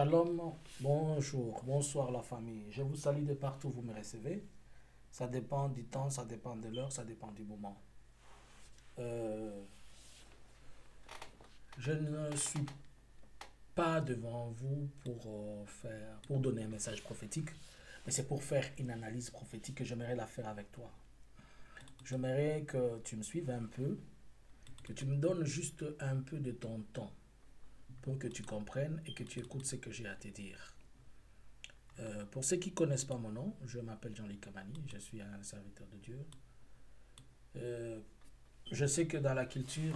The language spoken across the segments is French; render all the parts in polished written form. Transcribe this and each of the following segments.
Shalom, bonjour, bonsoir la famille. Je vous salue de partout où vous me recevez. Ça dépend du temps, ça dépend de l'heure, ça dépend du moment. Euh, je ne suis pas devant vous pour donner un message prophétique, mais c'est pour faire une analyse prophétique que j'aimerais la faire avec toi. J'aimerais que tu me suives un peu, que tu me donnes juste un peu de ton temps pour que tu comprennes et que tu écoutes ce que j'ai à te dire. Pour ceux qui ne connaissent pas mon nom, je m'appelle Jean-Luc Kamani, je suis un serviteur de Dieu. Euh, je sais que dans la culture,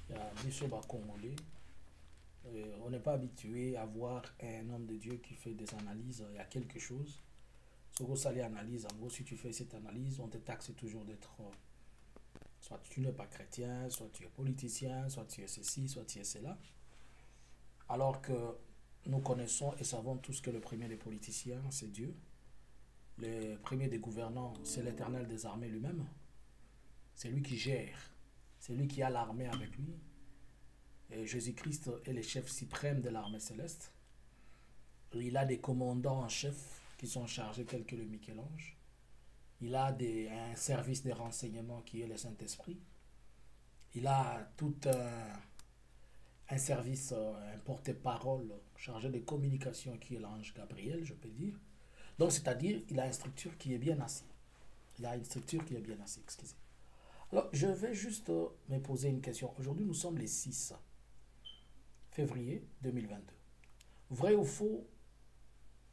il y a Bishop à Congolais. On n'est pas habitué à voir un homme de Dieu qui fait des analyses. Il y a quelque chose. Si vous allez analyse, en gros, si tu fais cette analyse, on te taxe toujours d'être soit tu n'es pas chrétien, soit tu es politicien, soit tu es ceci, soit tu es cela. Alors que nous connaissons et savons tous que le premier des politiciens, c'est Dieu. Le premier des gouvernants, c'est l'Éternel des armées lui-même. C'est lui qui gère. C'est lui qui a l'armée avec lui. Et Jésus-Christ est le chef suprême de l'armée céleste. Il a des commandants en chef qui sont chargés tels que le Michel-Ange. Il a un service de renseignement qui est le Saint-Esprit. Il a tout un service, un porte-parole chargé de communication qui est l'ange Gabriel, je peux dire. Donc, c'est-à-dire, il a une structure qui est bien assise. Il a une structure qui est bien assise, excusez. Alors, je vais juste me poser une question. Aujourd'hui, nous sommes le 6 février 2022. Vrai ou faux,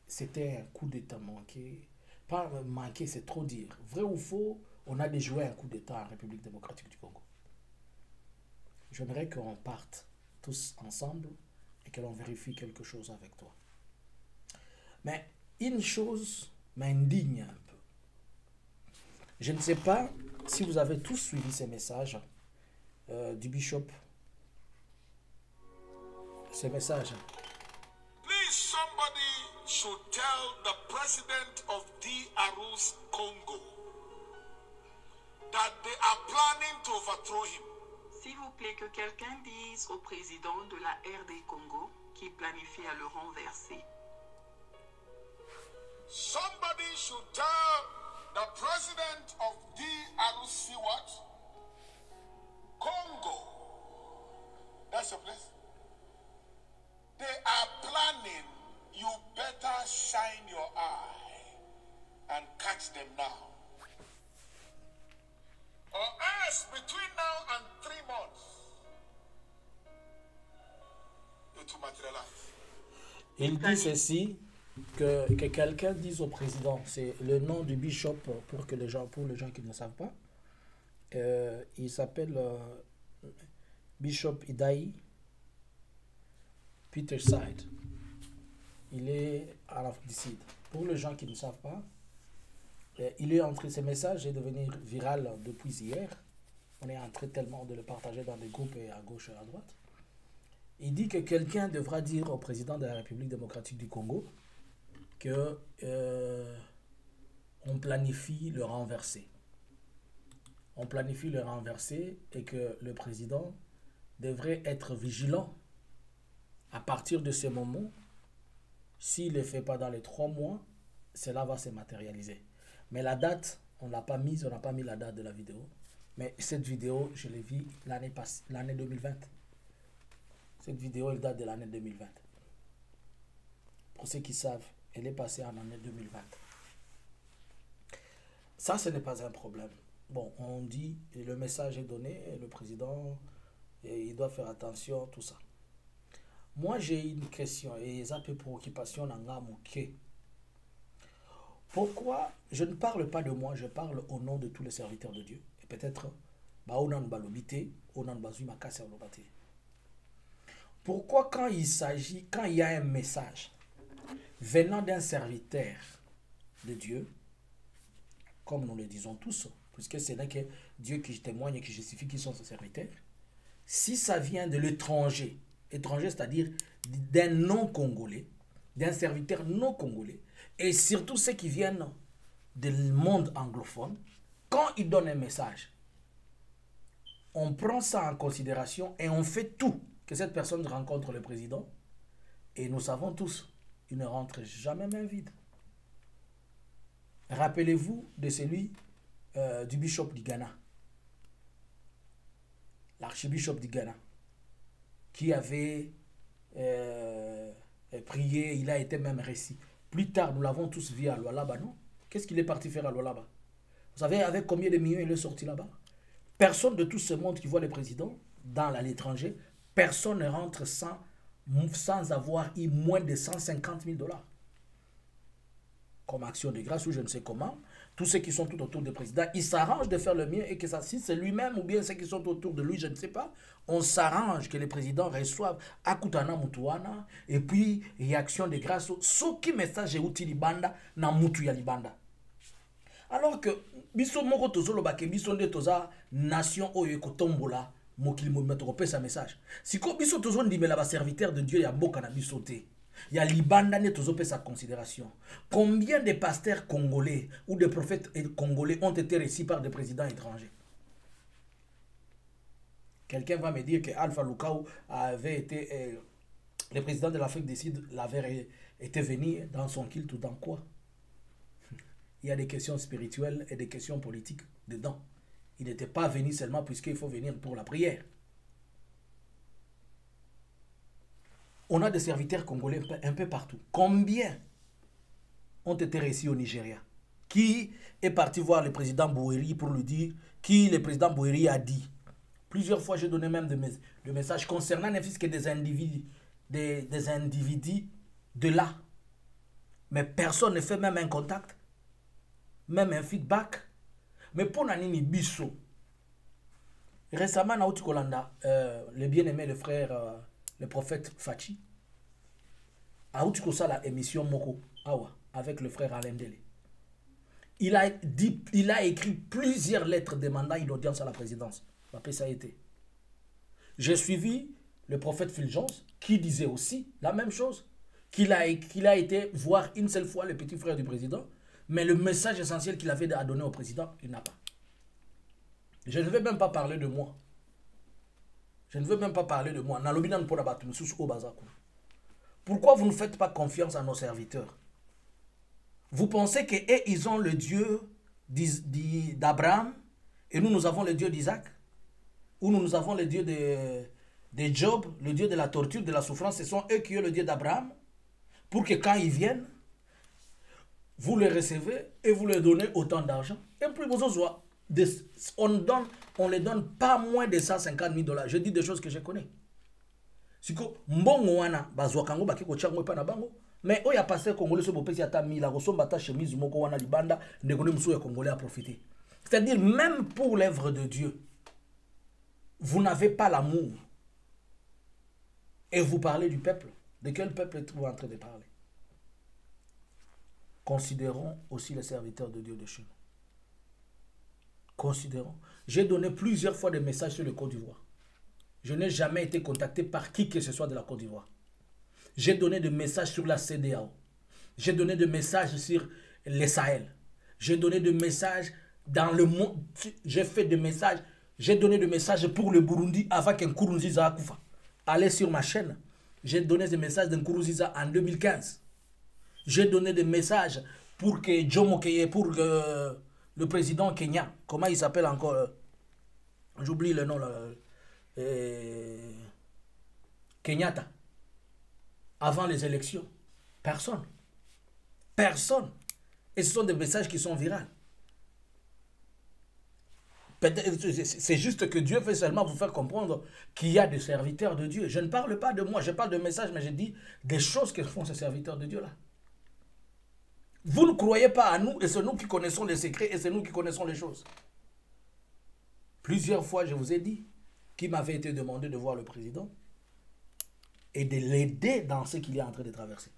c'était un coup d'État manqué. Pas manqué, c'est trop dire. Vrai ou faux, on a déjoué un coup d'État en République démocratique du Congo. J'aimerais qu'on parte tous ensemble et que l'on vérifie quelque chose avec toi. Mais une chose m'indigne un peu. Je ne sais pas si vous avez tous suivi ces messages du bishop. Ces messages. Please, somebody should tell the president of DR's Congo that they are planning to overthrow him. S'il vous plaît, que quelqu'un dise au président de la RD Congo qui planifie à le renverser. Somebody should tell the president of DRC what? Congo. That's your place. They are planning. You better shine your eye and catch them now. Or else between now and 3 months, it will materialize. Il dit ceci, que quelqu'un dise au président, c'est le nom du bishop pour les gens qui ne savent pas. Il s'appelle Bishop Idaï Peterside. Il est à l'Afrique du Sud. Pour les gens qui ne savent pas, il est entré, ce message est devenu viral depuis hier. On est en train tellement de le partager dans des groupes et à gauche et à droite. Il dit que quelqu'un devra dire au président de la République démocratique du Congo que on planifie le renverser. On planifie le renverser et que le président devrait être vigilant à partir de ce moment. S'il ne le fait pas dans les 3 mois, cela va se matérialiser. Mais la date, on ne l'a pas mise, on n'a pas mis la date de la vidéo. Mais cette vidéo, je l'ai vue l'année 2020. Cette vidéo, elle date de l'année 2020. Pour ceux qui savent, elle est passée en année 2020. Ça, ce n'est pas un problème. Bon, on dit, le message est donné, le président, il doit faire attention, tout ça. Moi, j'ai une question, et ça peut préoccupation dans la mouké. Pourquoi je ne parle pas de moi, je parle au nom de tous les serviteurs de Dieu. Et peut-être, pourquoi quand il y a un message venant d'un serviteur de Dieu, comme nous le disons tous, puisque ce n'est que Dieu qui témoigne et qui justifie qu'ils sont ses serviteurs, si ça vient de l'étranger, étranger c'est-à-dire d'un non-congolais, d'un serviteur non-congolais, et surtout ceux qui viennent du monde anglophone, quand ils donnent un message, on prend ça en considération et on fait tout que cette personne rencontre le président Et nous savons tous, il ne rentre jamais main vide. Rappelez-vous de celui du bishop du Ghana, l'archibishop du Ghana, qui avait prié, il a été même récit. Plus tard, nous l'avons tous vu à Lualaba, non? Qu'est-ce qu'il est parti faire à Lualaba? Vous savez avec combien de millions il est sorti là-bas? Personne de tout ce monde qui voit le président dans l'étranger, personne ne rentre sans avoir eu moins de 150 000 $. Comme action de grâce ou je ne sais comment, tous ceux qui sont tout autour du président, ils s'arrangent de faire le mieux et que ça, si c'est lui-même ou bien ceux qui sont autour de lui, je ne sais pas, on s'arrange que le président reçoive Akutana Mutuana et puis il y a action de grâce. Ce qui message est utile banda na mutu ya libanda. Alors que biso moko tozolo bake biso nde toza nation oyo ekotombola mokili mometo kopesa message. Siko biso tozo ndimela ba serviteur de Dieu ya mboka na biso te. Il y a Libanda ne tozo sa considération. Combien de pasteurs congolais ou de prophètes congolais ont été reçus par des présidents étrangers? Quelqu'un va me dire que Alpha Lukao avait été le président de l'Afrique du Sud l'avait été venu dans son kilt ou dans quoi? Il y a des questions spirituelles et des questions politiques dedans. Il n'était pas venu seulement puisqu'il faut venir pour la prière. On a des serviteurs congolais un peu partout. Combien ont été reçus au Nigeria? Qui est parti voir le président Bouheri pour lui dire qui le président Bouheri a dit? Plusieurs fois, j'ai donné même des messages concernant ne fût-ce que des individus de là. Mais personne ne fait même un contact, même un feedback. Mais pour Nanini Bisso, récemment, Naouti Kolanda, le bien-aimé, le frère, le prophète Fachi, Aouti Kosala émission Moko, Awa, avec le frère Alain Dele. Il a écrit plusieurs lettres demandant une audience à la présidence. Ça a été. J'ai suivi le prophète Fulgence qui disait aussi la même chose, qu'il a été voir une seule fois le petit frère du président, mais le message essentiel qu'il avait à donner au président, il n'a pas. Je ne vais même pas parler de moi. Je ne veux même pas parler de moi. Pourquoi vous ne faites pas confiance à nos serviteurs? Vous pensez qu'ils ont le Dieu d'Abraham et nous avons le Dieu d'Isaac? Ou nous avons le Dieu de Job, le Dieu de la torture, de la souffrance? Ce sont eux qui ont le Dieu d'Abraham pour que quand ils viennent, vous les recevez et vous leur donnez autant d'argent. Et puis on ne les donne pas moins de 150 000 $. Je dis des choses que je connais. Siko mbongo wana bazwa kango bakiko chango pa na bango, mais oya pasteur congolais so bopesi ata 1000 la kosomba ta chemise moko wana libanda ndekone muso ya congolais a profiter. C'est-à-dire même pour l'œuvre de Dieu, vous n'avez pas l'amour. Et vous parlez du peuple. De quel peuple êtes-vous en train de parler? Considérons aussi les serviteurs de Dieu de chez nous. Considérons. J'ai donné plusieurs fois des messages sur le Côte d'Ivoire. Je n'ai jamais été contacté par qui que ce soit de la Côte d'Ivoire. J'ai donné des messages sur la CEDEAO. J'ai donné des messages sur les Sahel. J'ai donné des messages dans le monde. J'ai fait des messages. J'ai donné des messages pour le Burundi avant qu'un Nkurunziza Akufa. Allez sur ma chaîne. J'ai donné des messages de Nkurunziza en 2015. J'ai donné des messages pour que Jomo Keye, pour le président Kenya. Comment il s'appelle encore? J'oublie le nom là. Kenyatta. Avant les élections. Personne. Personne. Et ce sont des messages qui sont viraux. C'est juste que Dieu veut seulement vous faire comprendre qu'il y a des serviteurs de Dieu. Je ne parle pas de moi, je parle de messages, mais je dis des choses que font ces serviteurs de Dieu-là. Vous ne croyez pas à nous, et c'est nous qui connaissons les secrets, et c'est nous qui connaissons les choses. Plusieurs fois, je vous ai dit qu'il m'avait été demandé de voir le président et de l'aider dans ce qu'il est en train de traverser.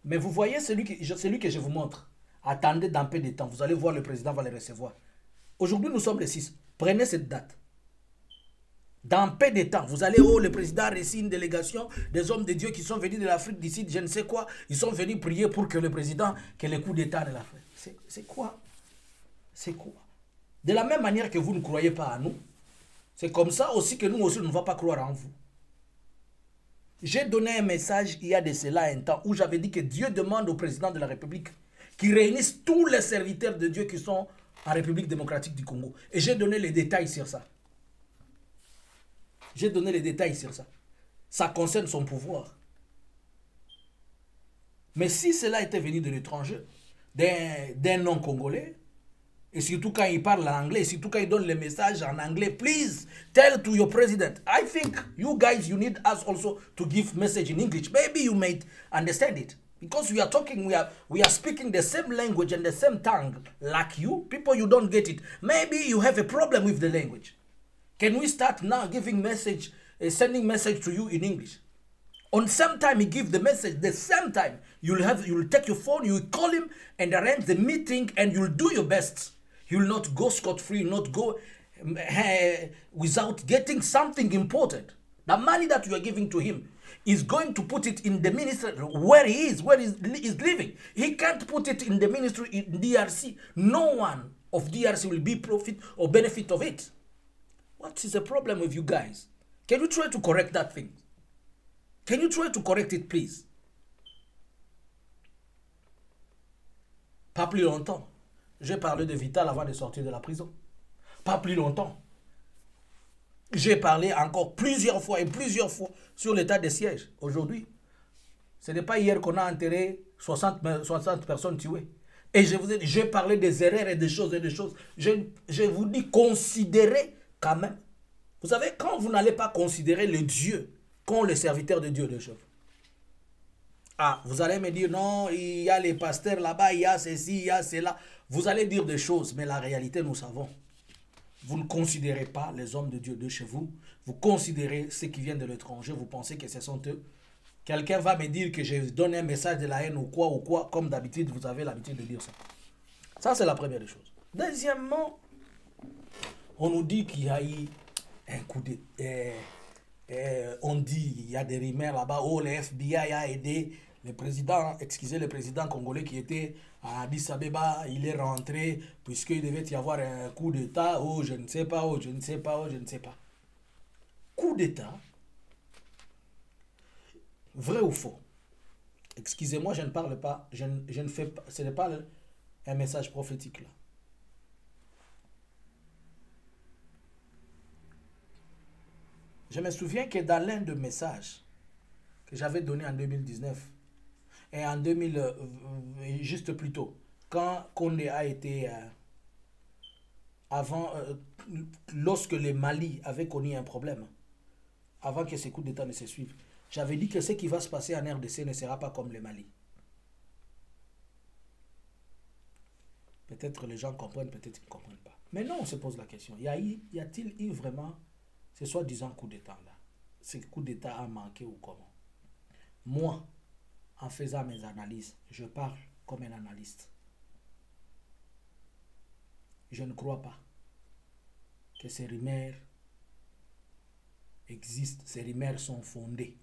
Mais vous voyez celui que je vous montre. Attendez d'un peu de temps. Vous allez voir, le président va les recevoir. Aujourd'hui, nous sommes les 6. Prenez cette date. Dans peu de temps, vous allez, le président a reçu une délégation des hommes de Dieu qui sont venus de l'Afrique du Sud, je ne sais quoi. Ils sont venus prier pour que le président, que le coup d'État de l'Afrique. C'est quoi? C'est quoi? De la même manière que vous ne croyez pas à nous, c'est comme ça aussi que nous aussi, nous ne va pas croire en vous. J'ai donné un message il y a de cela un temps où j'avais dit que Dieu demande au président de la République qu'il réunisse tous les serviteurs de Dieu qui sont en République démocratique du Congo. Et j'ai donné les détails sur ça. J'ai donné les détails sur ça. Ça concerne son pouvoir. Mais si cela était venu de l'étranger, d'un non-congolais, et surtout quand il parle en anglais, surtout quand il donne les messages en anglais, please tell to your president. I think you guys, you need us also to give message in English. Maybe you might understand it. Because we are talking, we are speaking the same language and the same tongue like you. People, you don't get it. Maybe you have a problem with the language. Can we start now giving message, sending message to you in English? On same time he give the message, the same time you'll take your phone, you will call him and arrange the meeting and you'll do your best. He will not go scot-free, not go without getting something important. The money that you are giving to him is going to put it in the ministry where he is, where he is living. He can't put it in the ministry in DRC. No one of DRC will be profit or benefit of it. What is the problem with you guys? Can you try to correct that thing? Can you try to correct it, please? Pas plus longtemps. J'ai parlé de Vital avant de sortir de la prison. Pas plus longtemps. J'ai parlé encore plusieurs fois sur l'état de siège. Aujourd'hui, ce n'est pas hier qu'on a enterré 60 personnes tuées. Et je vous ai dit, j'ai parlé des erreurs et des choses et des choses. Je vous dis, considérez quand même. Vous savez, quand vous n'allez pas considérer le Dieu qu'ont les serviteurs de Dieu de chef. Ah, vous allez me dire, non, il y a les pasteurs là-bas, il y a ceci, il y a cela. Vous allez dire des choses, mais la réalité, nous savons. Vous ne considérez pas les hommes de Dieu de chez vous. Vous considérez ceux qui viennent de l'étranger. Vous pensez que ce sont eux. Quelqu'un va me dire que je donne un message de la haine ou quoi. Comme d'habitude, vous avez l'habitude de dire ça. Ça, c'est la première des choses. Deuxièmement, on nous dit qu'il y a eu un coup de... on dit, il y a des rumeurs là-bas, oh, le FBI a aidé le président, excusez, le président congolais qui était à Addis Abeba, il est rentré, puisqu'il devait y avoir un coup d'État, oh, je ne sais pas, oh, je ne sais pas, oh, je ne sais pas. Coup d'État, vrai ou faux? Excusez-moi, je ne parle pas, je ne fais pas, ce n'est pas un message prophétique là. Je me souviens que dans l'un des messages que j'avais donné en 2019 et en 2000, juste plus tôt, quand Condé a été lorsque le Mali avait connu un problème, avant que ces coups d'État ne se suivent, j'avais dit que ce qui va se passer en RDC ne sera pas comme le Mali. Peut-être les gens comprennent, peut-être qu'ils ne comprennent pas. Mais non, on se pose la question. Y a-t-il eu vraiment ce soi-disant coup d'État là? Ce coup d'État a manqué ou comment? Moi, en faisant mes analyses, je parle comme un analyste. Je ne crois pas que ces rumeurs existent, ces rumeurs sont fondées.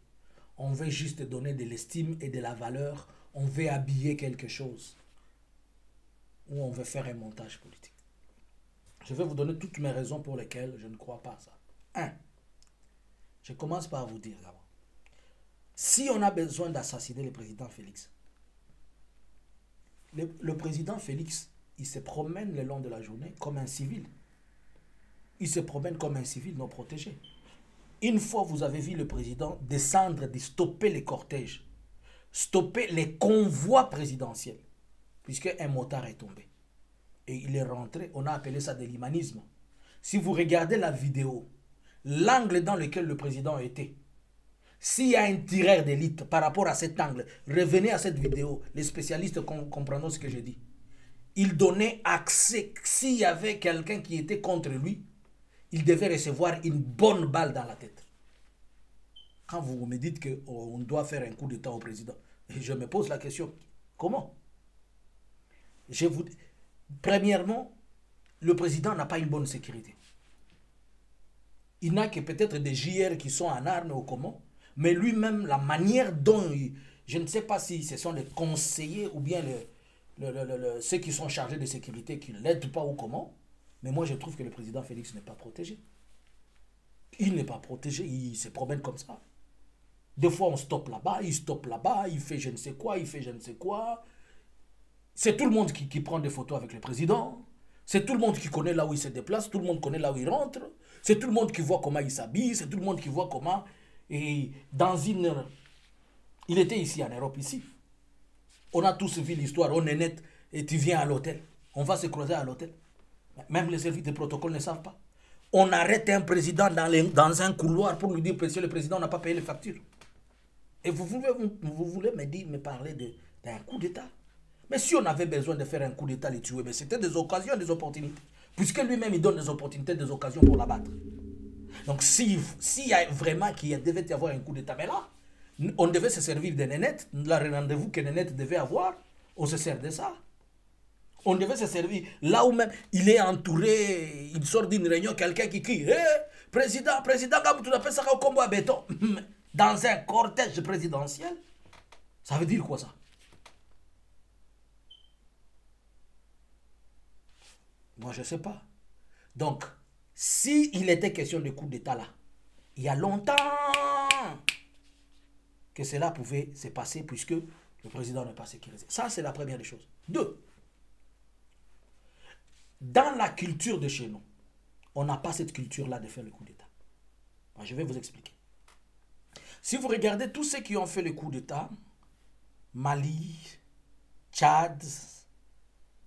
On veut juste donner de l'estime et de la valeur, on veut habiller quelque chose, ou on veut faire un montage politique. Je vais vous donner toutes mes raisons pour lesquelles je ne crois pas à ça. 1. Je commence par vous dire d'abord. Si on a besoin d'assassiner le président Félix, le président Félix, il se promène le long de la journée comme un civil. Il se promène comme un civil non protégé. Une fois, vous avez vu le président descendre, de stopper les cortèges, stopper les convois présidentiels, puisque un motard est tombé. Et il est rentré, on a appelé ça de l'humanisme. Si vous regardez la vidéo, l'angle dans lequel le président était, s'il y a un tireur d'élite par rapport à cet angle, revenez à cette vidéo, les spécialistes comprendront ce que je dis. Il donnait accès, s'il y avait quelqu'un qui était contre lui, il devait recevoir une bonne balle dans la tête. Quand vous me dites qu'on doit faire un coup d'État au président, je me pose la question, comment? Premièrement, le président n'a pas une bonne sécurité. Il n'a que peut-être des JR qui sont en armes ou comment, mais lui-même, la manière dont, je ne sais pas si ce sont les conseillers ou bien ceux qui sont chargés de sécurité qui ne l'aident pas ou comment, mais moi je trouve que le président Félix n'est pas protégé. Il n'est pas protégé, il se promène comme ça. Des fois, on stoppe là-bas, il stoppe là-bas, il fait je ne sais quoi, il fait je ne sais quoi. C'est tout le monde qui prend des photos avec le président. C'est tout le monde qui connaît là où il se déplace, tout le monde connaît là où il rentre. C'est tout le monde qui voit comment il s'habille, c'est tout le monde qui voit comment... Et dans une... Il était ici en Europe, ici. On a tous vu l'histoire, on est net, et tu viens à l'hôtel. On va se croiser à l'hôtel. Même les services de protocole ne savent pas. On arrête un président dans un couloir pour lui dire, monsieur le président, on n'a pas payé les factures. Et vous voulez me parler d'un coup d'État. Mais si on avait besoin de faire un coup d'État, les tuer, mais c'était des occasions, des opportunités. Puisque lui-même, il donne des opportunités, des occasions pour l'abattre. Donc, s'il y a vraiment qu'il devait y avoir un coup d'État, mais là, on devait se servir de Nénette, le rendez-vous que Nénette devait avoir, on se sert de ça. On devait se servir là où même il est entouré, il sort d'une réunion, quelqu'un qui crie président, comme tu appelles ça au combo à béton. Dans un cortège présidentiel, ça veut dire quoi ça? Moi, je ne sais pas. Donc, s'il était question de coup d'État là, il y a longtemps que cela pouvait se passer puisque le président n'est pas sécurisé. Ça, c'est la première des choses. 2. Dans la culture de chez nous, on n'a pas cette culture-là de faire le coup d'État. Je vais vous expliquer. Si vous regardez tous ceux qui ont fait le coup d'État, Mali, Tchad,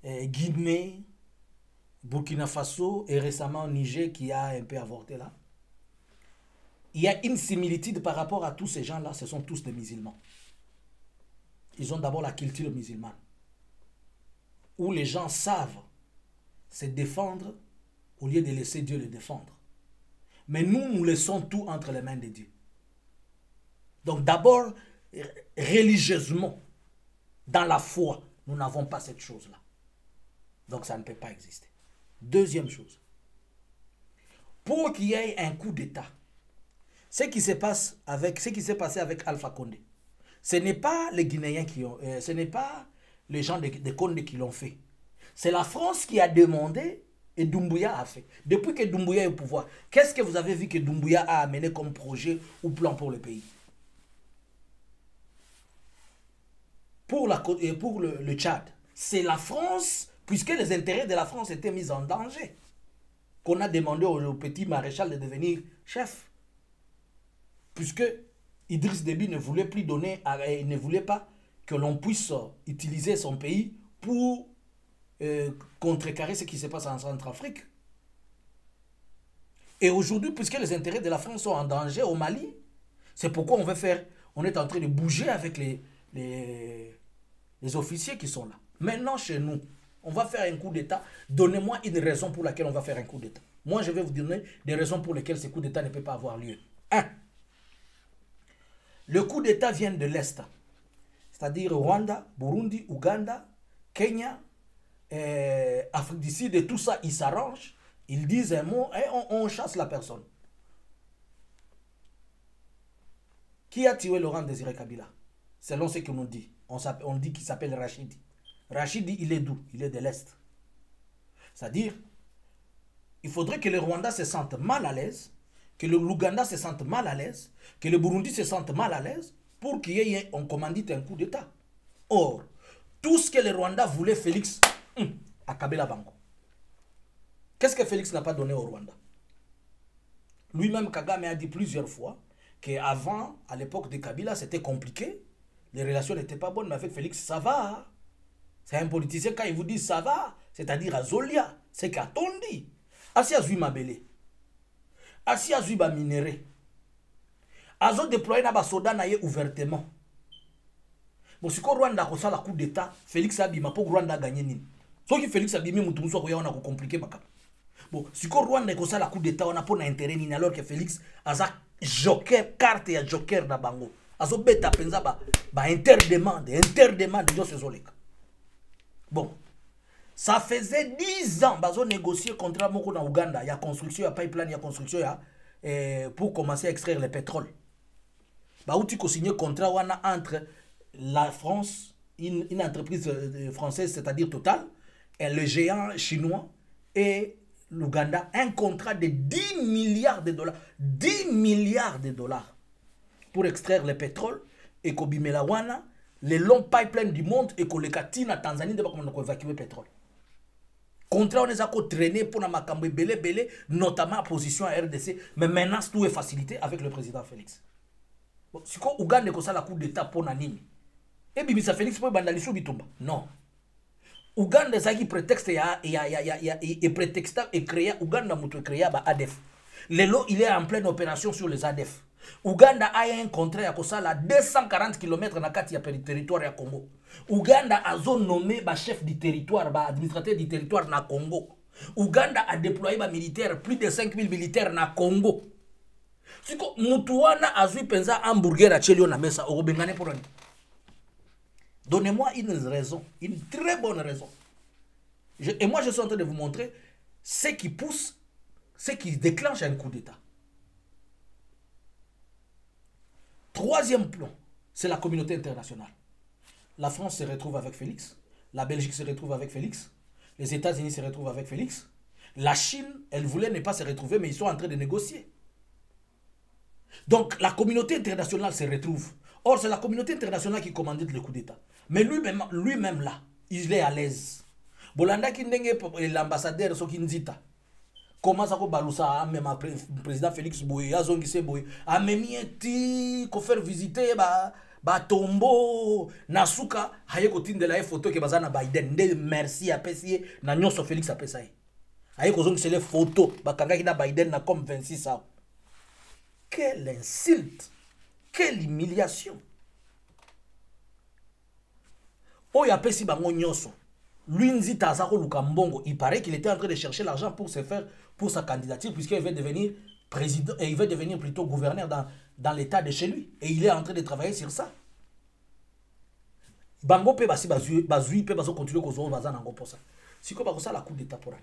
Guinée, Burkina Faso et récemment Niger qui a un peu avorté là, il y a une similitude par rapport à tous ces gens-là, ce sont tous des musulmans. Ils ont d'abord la culture musulmane, où les gens savent se défendre au lieu de laisser Dieu les défendre. Mais nous laissons tout entre les mains de Dieu. Donc d'abord, religieusement, dans la foi, nous n'avons pas cette chose-là. Donc ça ne peut pas exister. Deuxième chose, pour qu'il y ait un coup d'État, ce qui s'est passé avec Alpha Condé, ce n'est pas les Guinéens ce n'est pas les gens de Condé qui l'ont fait. C'est la France qui a demandé et Doumbouya a fait. Depuis que Doumbouya est au pouvoir, qu'est-ce que vous avez vu que Doumbouya a amené comme projet ou plan pour le pays? Pour le Tchad, c'est la France, puisque les intérêts de la France étaient mis en danger, qu'on a demandé au petit maréchal de devenir chef. Puisque Idriss Déby ne voulait plus donner, il ne voulait pas que l'on puisse utiliser son pays pour contrecarrer ce qui se passe en Centrafrique. Et aujourd'hui, puisque les intérêts de la France sont en danger au Mali, c'est pourquoi on est en train de bouger avec les officiers qui sont là. Maintenant, chez nous, on va faire un coup d'État. Donnez-moi une raison pour laquelle on va faire un coup d'État. Moi, je vais vous donner des raisons pour lesquelles ce coup d'État ne peut pas avoir lieu. 1. Le coup d'État vient de l'Est. C'est-à-dire Rwanda, Burundi, Ouganda, Kenya, Afrique du Sud, et tout ça, ils s'arrangent. Ils disent un mot et on chasse la personne. Qui a tué Laurent Désiré Kabila? Selon ce qu'on nous dit. On dit qu'il s'appelle Rachidi. Rachidi, il est d'où? Il est de l'Est. C'est-à-dire, il faudrait que le Rwanda se sente mal à l'aise, que l'Ouganda se sente mal à l'aise, que le Burundi se sente mal à l'aise, pour qu'il y ait, on commandite un coup d'État. Or, tout ce que le Rwanda voulait, Félix a Kabila Bango. Qu'est-ce que Félix n'a pas donné au Rwanda? Lui-même, Kagame a dit plusieurs fois qu'avant, à l'époque de Kabila, c'était compliqué. Les relations n'étaient pas bonnes, mais avec Félix, ça va. C'est un politicien, quand il vous dit ça va, c'est-à-dire à Zolia, c'est qu'à Tondi. Asi a Zui Mabele. Asi a Zui Baminere. Azo déployé na basoda na ye ouvertement. Bon, si Rwanda a reçu la coup d'État, Félix a bima pour Rwanda a gagné nini. Sauf que Félix a bimé moutoumou soit on a compliqué makap. Bon, si Rwanda a reçu la coup d'État, on a pas d'intérêt nini alors que Félix a za joker, carte ya joker na bango. Azo beta penza ba interdemande de ce zoleka. Bon, ça faisait 10 ans bazo négocier contrat moko na Ouganda, il y a construction, il y a pipeline, il y a construction pour commencer à extraire le pétrole. Bah où tu signé contrat wana entre la France, une entreprise française, c'est-à-dire Total, et le géant chinois et l'Ouganda, un contrat de 10 milliards de dollars. 10 milliards de dollars. pour extraire le pétrole et kobimela wana les longs pipelines du monde et que les Katina Tanzanie de comment on évacuer le pétrole. Contrat on est à traîner pour la makambo belé notamment position à RDC mais maintenant tout est facilité avec le président Félix. Bon, si quoi Ouganda ko ça la coup d'état pour nanini. Et bimisa Félix pour bandaliso bitumba. Non. Ouganda ça qui prétexte et prétexte et créer Ouganda mutu créer ba ADF. Lelo il est en pleine opération sur les ADF. Ouganda a un contrat à Kosala 240 km na kati ya territoire ya Congo. Ouganda a nommé ba chef du territoire, ba administrateur du territoire na Congo. Ouganda a déployé ba militaire, plus de 5000 militaires na Congo. Siko mutuana azui penza hamburger a chelio na mesa orobengane pour lui. Donnez-moi une raison, une très bonne raison. Et moi je suis en train de vous montrer ce qui pousse, ce qui déclenche un coup d'état. Troisième plan, c'est la communauté internationale. La France se retrouve avec Félix, la Belgique se retrouve avec Félix, les États-Unis se retrouvent avec Félix, la Chine, elle voulait ne pas se retrouver, mais ils sont en train de négocier. Donc la communauté internationale se retrouve. Or, c'est la communauté internationale qui commandite le coup d'État. Mais lui-même là, il est à l'aise. Bolanda qui n'est l'ambassadeur Sokinzita. Comment ça ko balusa même président Félix Boye azongise Boye a memieti ko faire visiter ba tombo nasuka haye ko tindela photo ke bazana Biden nde merci apesi na nyonso Félix apesa ye haye ko zongise les photos bakanga ki na Biden na comme 26 ans. Quelle insulte, quelle humiliation. Oya apesi bango nyonso. Lui Nzita Azako Lukambongo, il paraît qu'il était en train de chercher l'argent pour se faire pour sa candidature puisqu'il veut devenir président et il veut devenir plutôt gouverneur dans l'état de chez lui et il est en train de travailler sur ça. Bango pe basi bazui pe baso continuer ko zo bazana ngo pour ça. Si ko ba ça la coup d'état pour aller.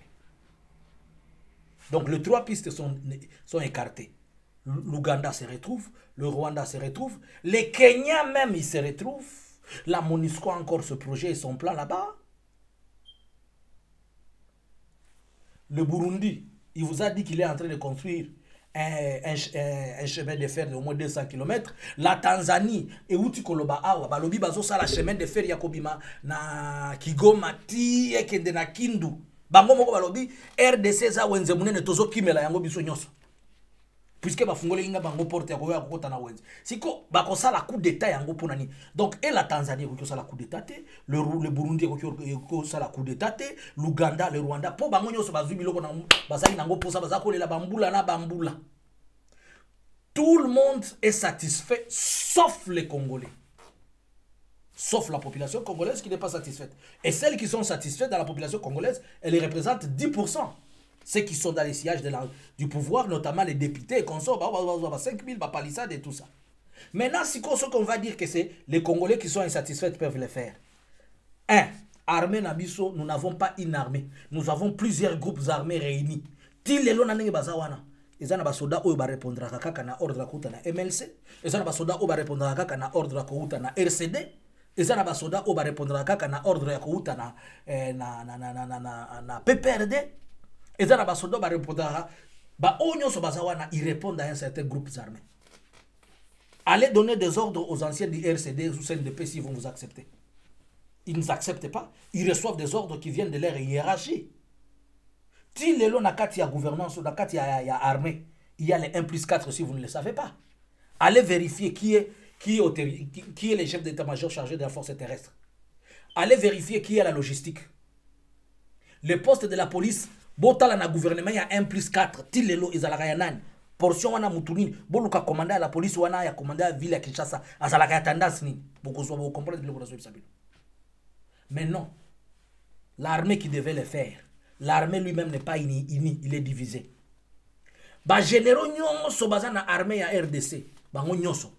Donc les trois pistes sont écartées. L'Ouganda se retrouve, le Rwanda se retrouve, les Kenyans même ils se retrouvent. La MONUSCO a encore ce projet et son plan là-bas. Le Burundi, il vous a dit qu'il est en train de construire un chemin de fer de au moins 200 km. La Tanzanie, et où tu koloba awa, balobi bazo sa la chemin de fer yakobima na Kigoma ti ekende na Kindu. Bango moko balobi RDC za wenze munene tozo kimela yango biso nyonso. Puisque bafungole inga bango porte ya koya kokota na wenze. Siko bako sa la coup d'état yango ponani. Donc et la Tanzanie ko sa la coup d'état, le Burundi ko sa la coup d'état, l'Ouganda, le Rwanda po bango nyoso bazui biloko na bazali nango posa bazako lela bambula na bambula. Tout le monde est satisfait sauf les Congolais. Sauf la population congolaise qui n'est pas satisfaite. Et celles qui sont satisfaites dans la population congolaise, elles représentent 10%. Ceux qui sont dans les sièges du pouvoir, notamment les députés et consorts, 5000, palissades et tout ça. Maintenant, si ce qu'on va dire que c'est les Congolais qui sont insatisfaits peuvent le faire. 1. Armée Nabiso, nous n'avons pas une armée. Nous avons plusieurs groupes armés réunis. Tilelo nanenge bazawana. Ezana basoda oyo ba répondra kaka na ordre kouta na MLC. Ezana basoda oyo ba répondra kaka na ordre kouta na RCD. Ezana basoda oyo ba répondra kaka na ordre kouta na PPRD. Et ça, les soldats répondra, ils répondent à un certain groupe armé. Allez donner des ordres aux anciens du RCD ou CNDP s'ils vont vous accepter. Ils ne nous acceptent pas. Ils reçoivent des ordres qui viennent de leur hiérarchie. Si les lois nakati ya gouvernance, nakati ya armée, il y a les 1+4 si vous ne le savez pas. Allez vérifier qui est le chef d'état-major chargé de la force terrestre. Allez vérifier qui est la logistique. Le poste de la police. Botala na gouvernement ya 1+4 tilelo ezalaka ya nani portion wana mutunini boluka commandant à la police wana ya commandant à ville ya Kinshasa azalaka ya tendance ni bokozwa bo comprendre le bokozwa bisabino. Mais non, l'armée qui devait le faire, l'armée lui-même n'est pas uni, il est divisé. Ba généraux nyonso bazana armée ya RDC bango nyonso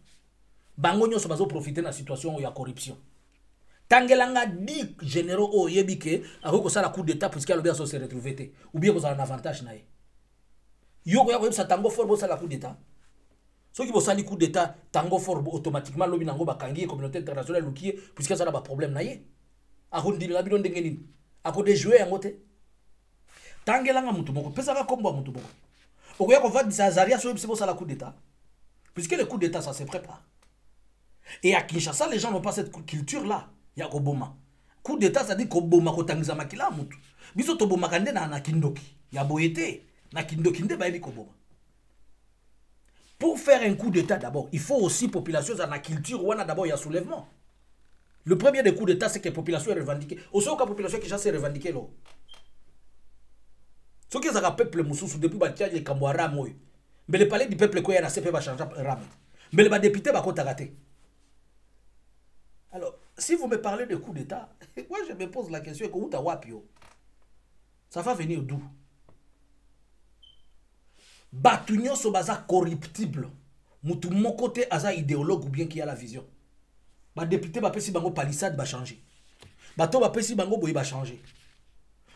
bazo profiter na situation ya corruption. Tangelanga 10 généraux au yebike ako ça la coup d'état puisqu'il a bien se retrouver ou bien vous avez un avantage naé yoko ya ko ça tango fort bo ça la coup d'état ceux qui bo ça coup d'état tango fort automatiquement lobi nango bakangi communauté internationale lukié puisque ça a pas problème naé ako ndila bidon ndengeni ako de jouer yango te tangelanga mutu moko pesa ka kombo mutu moko okoya ko va disazaria so yebise bo ça la coup d'état Puisque le coup d'État, ça se prépare. Et à Kinshasa, les gens n'ont pas cette culture-là. Il y a Koboma. Coup d'État, ça dit Koboma, Kotangiza Makila, Moutou. Biso Toboma Kande na Kindoki. Il y a Boyete. Na Kindoki, Nde Baebi Koboma. Pour faire un coup d'État, d'abord, il faut aussi population, dans la culture, où on a d'abord, il y a soulèvement. Le premier des coups d'État, c'est que la population est revendiquée. Aussi, la population qui est revendiquée, là. Ce qui est un peuple moussou, depuis que les Kambouara, moi. Mais le palais du peuple, quoi, il y a un CP, va changer, mais le député, va rater. Alors, si vous me parlez de coup d'État, moi, je me pose la question, ça va venir d'où? Batunion so baza corruptible. Moutou mon côté aza idéologue ou bien qui a la vision. Ba député ba pesi bango palissade ba changer. Bato ba pesi bango boy ba changer.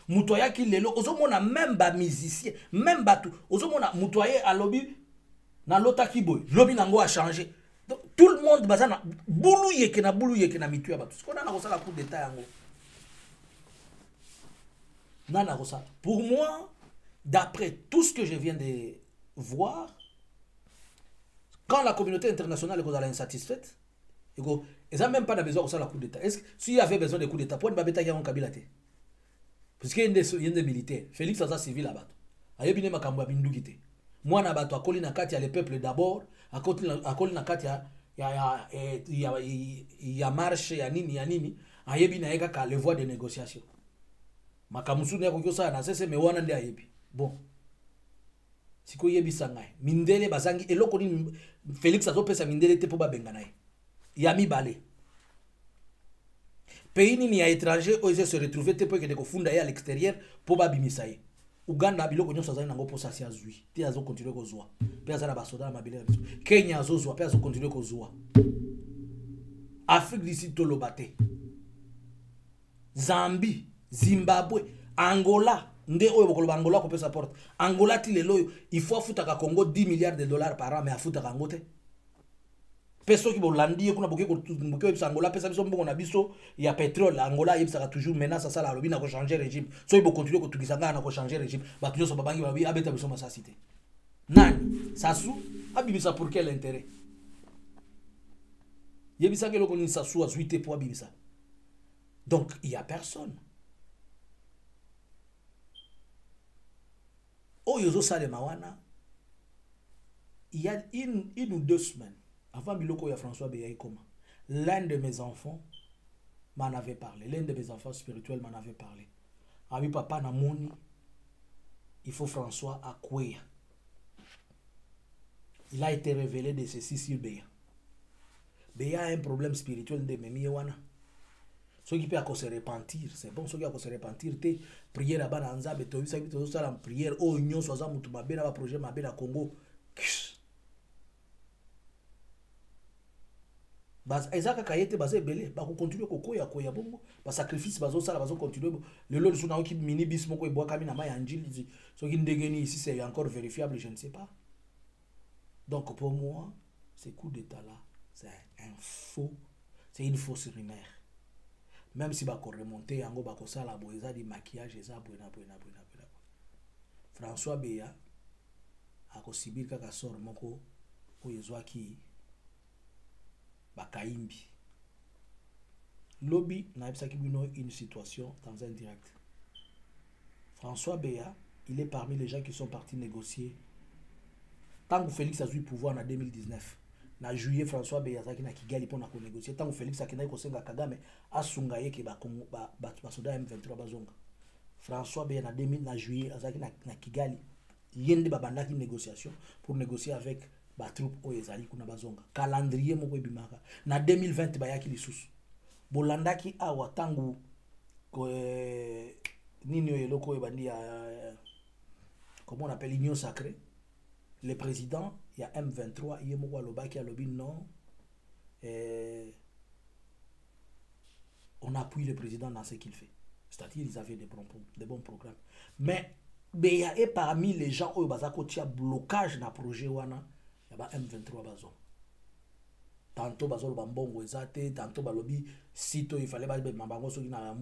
Moutoya ki lelo ozo mona même ba musicien, même batu. Ozo mona moutoye a lobby na lota ki boy. Lobby nango a changer. Donc tout le monde baza na boulou yeke na mitu ya batu. Ce qu'on a na la coup d'état yango. Nana rosa. Pour moi, d'après tout ce que je viens de voir, quand la communauté internationale est insatisfaite, ils n'ont même pas besoin de ça la coup d'État. Est-ce que s'il y avait besoin de coup d'État, pourquoi ne pas en Kabila? Parce qu'il y a des militaires. Félix Aza civil là-bas. Il y a des gens qui moi, na bato akoli na kati ya le peuple d'abord, akoli na kati ya marche ya nini, ayebi na eka ka le voie de négociation. Makamusu ne ko ça na sese me wana ndi ayebi. Bon. Siko yebi sangai. Mindele bazangi eloko ni Félix azopesa mindele te po ba benga nae. Ya mibale. Pays ni ya étranger oise se retrouver te po ke de ko funda ya à l'extérieur po ba bimisa ye. Uganda biloko nyonso azali nango posa si azui. Te azo continuer ko zwa. Pe azala ba soda mabile. Kenya azo zwa pe azo continuer ko zwa. Afrique du Sud to lobate. Zambie, Zimbabwe, Angola, nde oyo bokoloba Angola ko pesa porte. Angola ti lelo il faut afuta ka Congo 10 milliards de dollars par an mais afuta ka ngote. Peso ki bolandi kuna boke ko Angola pesa biso mbongo na biso ya pétrole Angola yebisa toujours menace ça la lobina ko changer régime. So il faut continuer ko tukisanga na ko changer régime. Ba toujours so babangi ba abeta biso masasité. Nani Sassou abibisa pour quel intérêt? Yebisa ke loko ni Sassou azuite pour abibisa. Donc il y a personne. Oyozo Sale Mawana, il y a une ou 2 semaines, avant Miloko ya François Beyaïkoma, l'un de mes enfants m'en avait parlé, l'un de mes enfants spirituels m'en avait parlé. Ami papa Namoni, il faut François Akweya. Il a été révélé de ceci sur Beya. Beya a un problème spirituel de Memiwana. Ceux qui peuvent se repentir, c'est bon. Ceux qui peuvent se repentir, te prière à Bananza, beto, ça qui te ça la prière, oh union soit ça mutu mabe na projet mabe na Congo. Bas ezaka kayete basé belé, ba ko continuer ko koya bongo, ba sacrifice bazo sala bazo continuer le lolo suna ki mini bis moko eboa kami na maya njili. Ceux qui ndegeni ici c'est encore vérifiable, je ne sais pas. Donc pour moi, ce coup d'état là, c'est un faux, c'est une fausse rumeur. Même si bako remonter yango bako sala boeza di maquillage eza buena. François Beya ako sibir kaka sor moko oyezwa ki bakaimbi. Lobby na ebsaki bino une situation dans un direct. François Beya, il est parmi les gens qui sont partis négocier. Tant que Félix a eu pouvoir en 2019. Na juillet François Beyazaki na Kigali pour négocier tant que Félix akena ko senga Kagame asunga yeke ba Congo ba soda M23 bazonga. François Beya na 2000 na juillet azaki na Kigali yende babanda ki négociation pour négocier avec ba troupe oyezali kuna bazonga. Calendrier moko ebimaka na 2020 ba yaki lisusu. Bolandaki awa tangu ko nini oyeloko ebandi ya comment on appelle l'union sacrée. Le président, il y a M23, il y a Moualoba qui a lobby non. On appuie le président dans ce qu'il fait. C'est-à-dire qu'ils avaient des bons programmes. Mais il y a parmi les gens où il y a blocage dans le projet, il y a M23 bazo. Tantôt bazo le bambongo ezate, tantôt balobi sito il fallait bazo mambango so na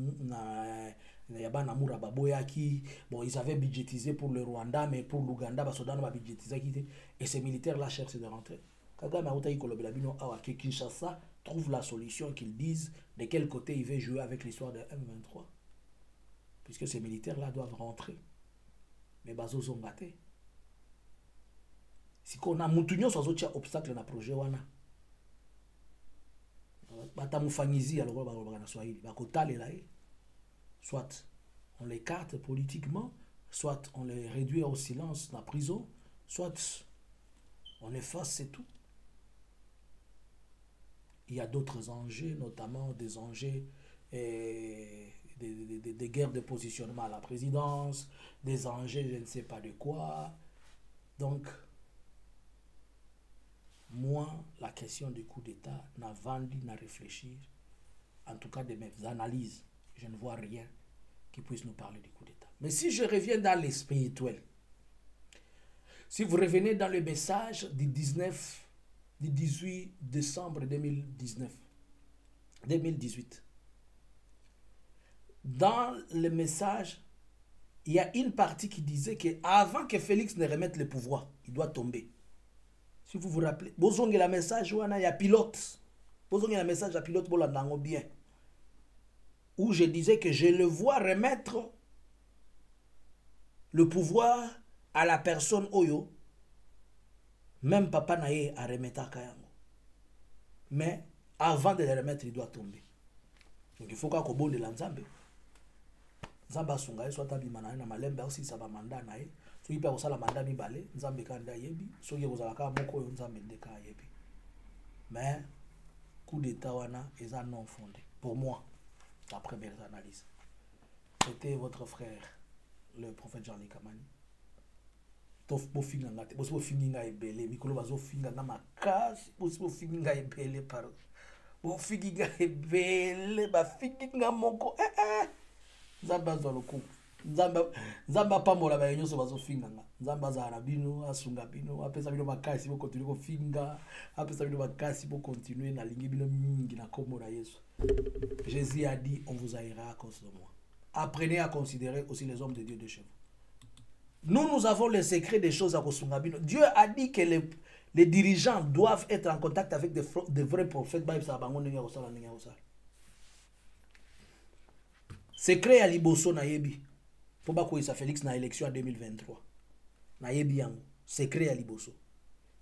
yaba na mura baboyaki. Bon, ils avaient budgétisé pour le Rwanda, mais pour l'Ouganda, ils ont budgétisé. Et ces militaires là cherchent de rentrer. Kagame Aoutaï Kolobelabino Awa, que Kinshasa trouve la solution, qu'ils disent de quel côté il veut jouer avec l'histoire de M23. Puisque ces militaires-là doivent rentrer. Mais Bazo Zongate. Si on a Moutounion, ça a obstacle dans le projet. Batamufangizi, alors soit on les carte politiquement, soit on les réduit au silence dans la prison, soit on efface, c'est tout. Il y a d'autres enjeux, notamment des enjeux des guerres de positionnement à la présidence, des enjeux je ne sais pas de quoi. Donc, moi, la question du coup d'État n'a vendu, n'a réfléchi, en tout cas de mes analyses, je ne vois rien qui puisse nous parler du coup d'État. Mais si je reviens dans les spirituel, si vous revenez dans le message du 18 décembre 2018, dans le message, il y a une partie qui disait qu'avant que Félix ne remette le pouvoir, il doit tomber. Si vous vous rappelez, il y a un message où il y a pilote. Il y a un message à pilote pour l'entendre bien. Où je disais que je le vois remettre le pouvoir à la personne Oyo. Même papa naye a remettre à Kayango. Mais avant de le remettre, il doit tomber. Donc il faut qu'on bonde l'ensemble. Nzamba sunga soit abimana na malembe aussi ça va mandat naye. So il peut aussi la mandat mi balé, nzambe kanda yebi, so ye kozala ka moko yo nzambe ndeka yebi. Mais coup d'état wana est non fondé pour moi d'après mes analyses. C'était votre frère le prophète Jean-Luc Kamani. Tof bo finga ngate, bo finga ebele, mikolo bazo finga na makasi, bo finga ebele par. Bo finga ebele, ba finga moko Nzamba zaloko. Nzamba pambola ba nyonso bazo finga nga. Nzamba za rabino, asunga bino, apesa bino makasi bo continuer ko finga, apesa bino makasi bo continuer na lingi bino mingi na kombo na Yesu. Jésus a dit on vous haïra à cause de moi. Apprenez à considérer aussi les hommes de Dieu de chez vous. Nous avons le secret des choses à Kosunga bino. Dieu a dit que les dirigeants doivent être en contact avec de vrais prophètes. Secret à Liboso na yebi. Pour pas ça Félix na élection en 2023. Na yebi yango. Secret à Liboso.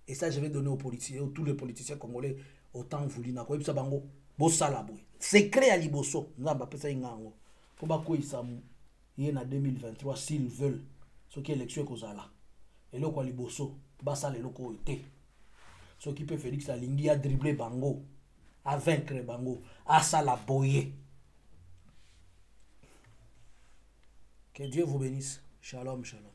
Et ça je vais donner aux politiciens, tous les politiciens congolais autant voulu na ko yebisa bango bo sala boy. Secret à Liboso. Nzamba pesa ingango. Pour pas ça yé na 2023 s'ils veulent ce qui élection kozala. Et là quoi Liboso ba sala loko été. Ce qui peut Félix alingi a dribbler bango, à vaincre bango, à sala boyer. Que Dieu vous bénisse. Shalom, shalom.